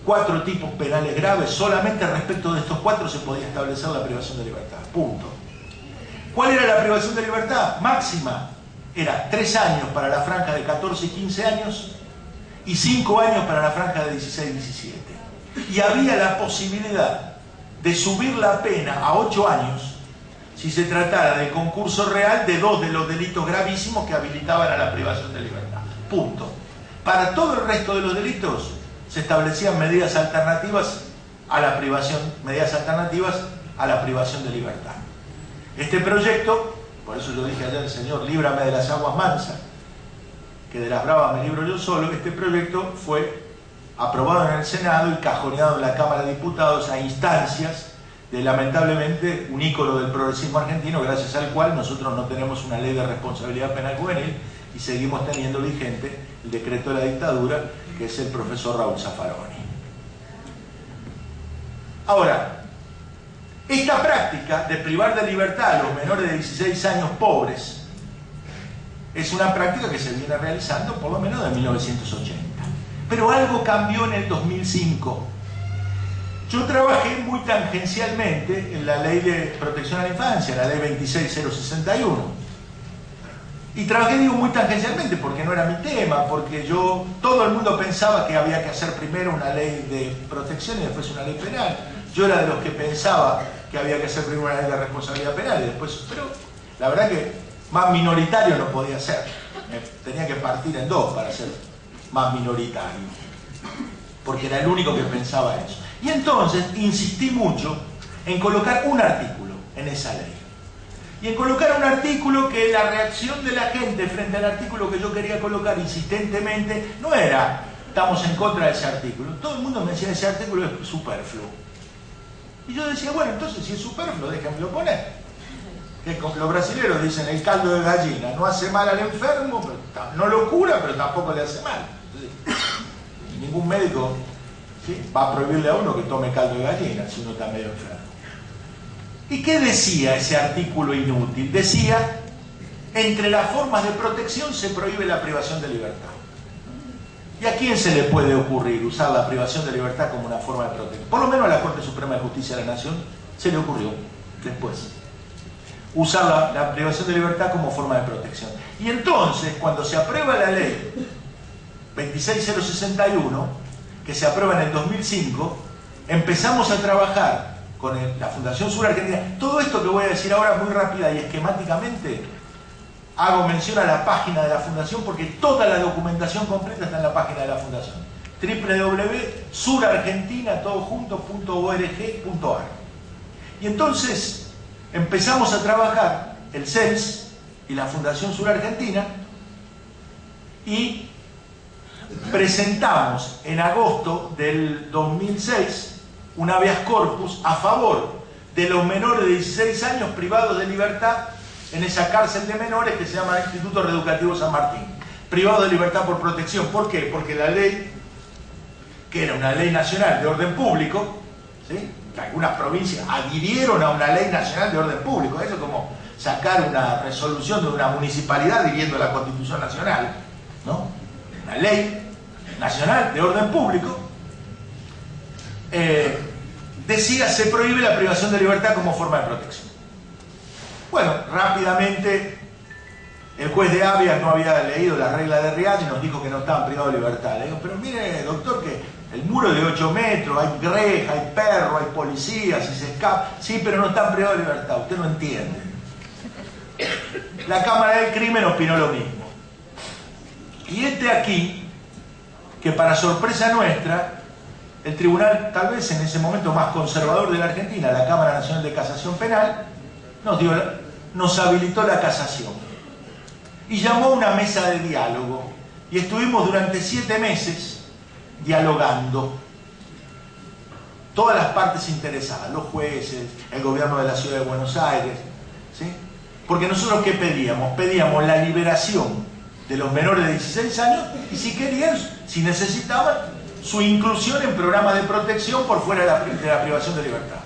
4 tipos penales graves. Solamente respecto de estos 4 se podía establecer la privación de libertad. Punto. ¿Cuál era la privación de libertad máxima? Era 3 años para la franja de 14 y 15 años y 5 años para la franja de 16 y 17. Y había la posibilidad de subir la pena a 8 años si se tratara de concurso real de 2 de los delitos gravísimos que habilitaban a la privación de libertad. Punto. Para todo el resto de los delitos se establecían medidas alternativas a la privación de libertad. Este proyecto, por eso yo dije ayer, Señor, líbrame de las aguas mansas, que de las bravas me libro yo solo. Este proyecto fue aprobado en el Senado y cajoneado en la Cámara de Diputados a instancias de, lamentablemente, un ícono del progresismo argentino, gracias al cual nosotros no tenemos una ley de responsabilidad penal juvenil y seguimos teniendo vigente el decreto de la dictadura, que es el profesor Raúl Zaffaroni. Ahora, esta práctica de privar de libertad a los menores de 16 años pobres es una práctica que se viene realizando por lo menos de 1980. Pero algo cambió en el 2005. Yo trabajé muy tangencialmente en la Ley de Protección a la Infancia, la Ley 26061. Y trabajé, digo, muy tangencialmente, porque no era mi tema, porque todo el mundo pensaba que había que hacer primero una ley de protección y después una ley penal. Yo era de los que pensaba que había que hacer primero una ley de responsabilidad penal y después, pero la verdad que más minoritario no podía ser. Tenía que partir en dos para ser más minoritario, porque era el único que pensaba eso. Y entonces insistí mucho en colocar un artículo en esa ley. Y en colocar un artículo que la reacción de la gente frente al artículo que yo quería colocar insistentemente no era, estamos en contra de ese artículo. Todo el mundo me decía, ese artículo es superfluo. Y yo decía, bueno, entonces si es superfluo, déjenmelo poner. Que los brasileños dicen, el caldo de gallina no hace mal al enfermo, pero no lo cura, pero tampoco le hace mal. Entonces, ningún médico, ¿sí?, va a prohibirle a uno que tome caldo de gallina si uno está medio enfermo. ¿Y qué decía ese artículo inútil? Decía, entre las formas de protección se prohíbe la privación de libertad. ¿Y a quién se le puede ocurrir usar la privación de libertad como una forma de protección? Por lo menos a la Corte Suprema de Justicia de la Nación se le ocurrió después usar la privación de libertad como forma de protección. Y entonces, cuando se aprueba la ley 26061, que se aprueba en el 2005, empezamos a trabajar con la Fundación Sur Argentina. Todo esto que voy a decir ahora muy rápida y esquemáticamente, hago mención a la página de la Fundación porque toda la documentación completa está en la página de la Fundación. www.surargentina.org.ar. Y entonces empezamos a trabajar el CELS y la Fundación Sur Argentina y presentamos en agosto del 2006 un habeas corpus a favor de los menores de 16 años privados de libertad en esa cárcel de menores que se llama Instituto Reeducativo San Martín. Privados de libertad por protección. ¿Por qué? Porque la ley, que era una ley nacional de orden público, ¿sí?, algunas provincias adhirieron a una ley nacional de orden público. Eso es como sacar una resolución de una municipalidad adhiriendo a la Constitución Nacional, ¿no? Una ley nacional de orden público decía, se prohíbe la privación de libertad como forma de protección. Bueno, rápidamente el juez de habeas no había leído las reglas de Riad y nos dijo que no estaban privados de libertad. Le digo, pero mire, doctor, que el muro de 8 metros, hay reja, hay perro, hay policía, si se escapa. Sí, pero no están privados de libertad, usted no entiende. La Cámara del Crimen opinó lo mismo. Y aquí, que para sorpresa nuestra, el tribunal, tal vez en ese momento más conservador de la Argentina, la Cámara Nacional de Casación Penal, nos habilitó la casación. Y llamó a una mesa de diálogo. Y estuvimos durante 7 meses dialogando. Todas las partes interesadas, los jueces, el gobierno de la Ciudad de Buenos Aires, ¿sí? Porque nosotros, ¿qué pedíamos? Pedíamos la liberación de los menores de 16 años y si querían, si necesitaban, su inclusión en programas de protección por fuera de la privación de libertad.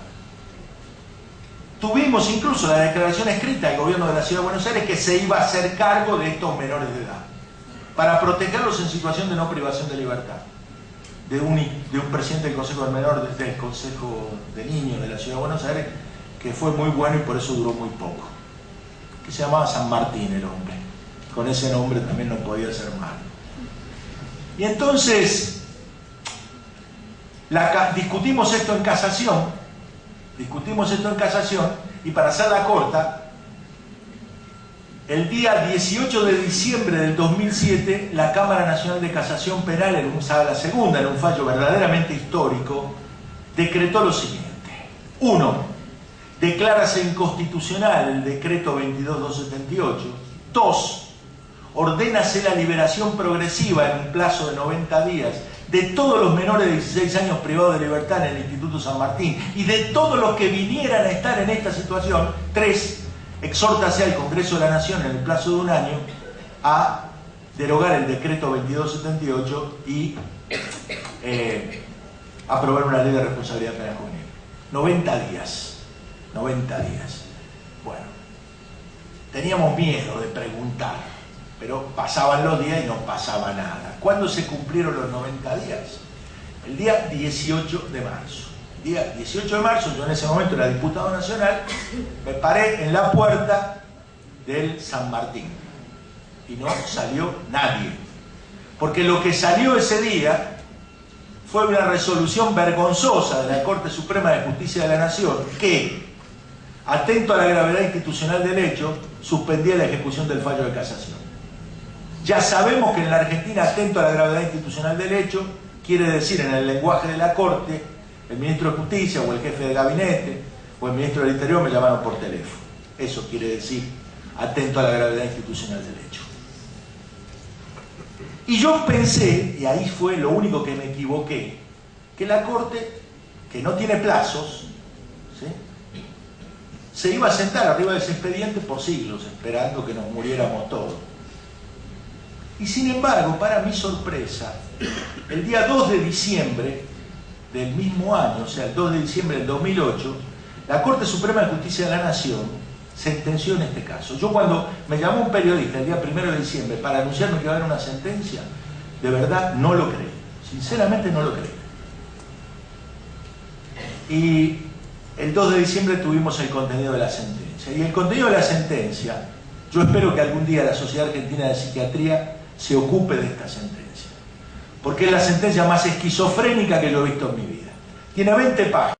Tuvimos incluso la declaración escrita del gobierno de la Ciudad de Buenos Aires que se iba a hacer cargo de estos menores de edad para protegerlos en situación de no privación de libertad. De un presidente del Consejo del Menor, del Consejo de Niños de la Ciudad de Buenos Aires, que fue muy bueno y por eso duró muy poco, que se llamaba San Martín el hombre. Con ese nombre también no podía ser mal. Y entonces discutimos esto en casación Discutimos esto en casación y, para hacerla corta, el día 18 de diciembre del 2007, la Cámara Nacional de Casación Penal, la segunda, en un fallo verdaderamente histórico, decretó lo siguiente. 1. Declárase inconstitucional el decreto 22278. 2. Ordénase la liberación progresiva en un plazo de 90 días de todos los menores de 16 años privados de libertad en el Instituto San Martín y de todos los que vinieran a estar en esta situación. 3. Exhórtase al Congreso de la Nación en el plazo de un año a derogar el decreto 2278 y aprobar una ley de responsabilidad penal juvenil. 90 días. 90 días. Bueno, teníamos miedo de preguntar, pero pasaban los días y no pasaba nada. ¿Cuándo se cumplieron los 90 días? El día 18 de marzo. El día 18 de marzo, yo en ese momento era diputado nacional, me paré en la puerta del San Martín y no salió nadie. Porque lo que salió ese día fue una resolución vergonzosa de la Corte Suprema de Justicia de la Nación que, atento a la gravedad institucional del hecho, suspendía la ejecución del fallo de casación. Ya sabemos que en la Argentina, atento a la gravedad institucional del hecho, quiere decir, en el lenguaje de la Corte, el ministro de Justicia o el jefe de gabinete o el ministro del Interior me llamaron por teléfono. Eso quiere decir, atento a la gravedad institucional del hecho. Y yo pensé, y ahí fue lo único que me equivoqué, que la Corte, que no tiene plazos, ¿sí?, se iba a sentar arriba de ese expediente por siglos, esperando que nos muriéramos todos. Y sin embargo, para mi sorpresa, el día 2 de diciembre del mismo año, o sea, el 2 de diciembre del 2008, la Corte Suprema de Justicia de la Nación sentenció en este caso. Yo, cuando me llamó un periodista el día 1 de diciembre para anunciarme que iba a haber una sentencia, de verdad no lo creí. Sinceramente no lo creí. Y el 2 de diciembre tuvimos el contenido de la sentencia. Y el contenido de la sentencia, yo espero que algún día la Sociedad Argentina de Psiquiatría se ocupe de esta sentencia. Porque es la sentencia más esquizofrénica que yo he visto en mi vida. Tiene 20 páginas.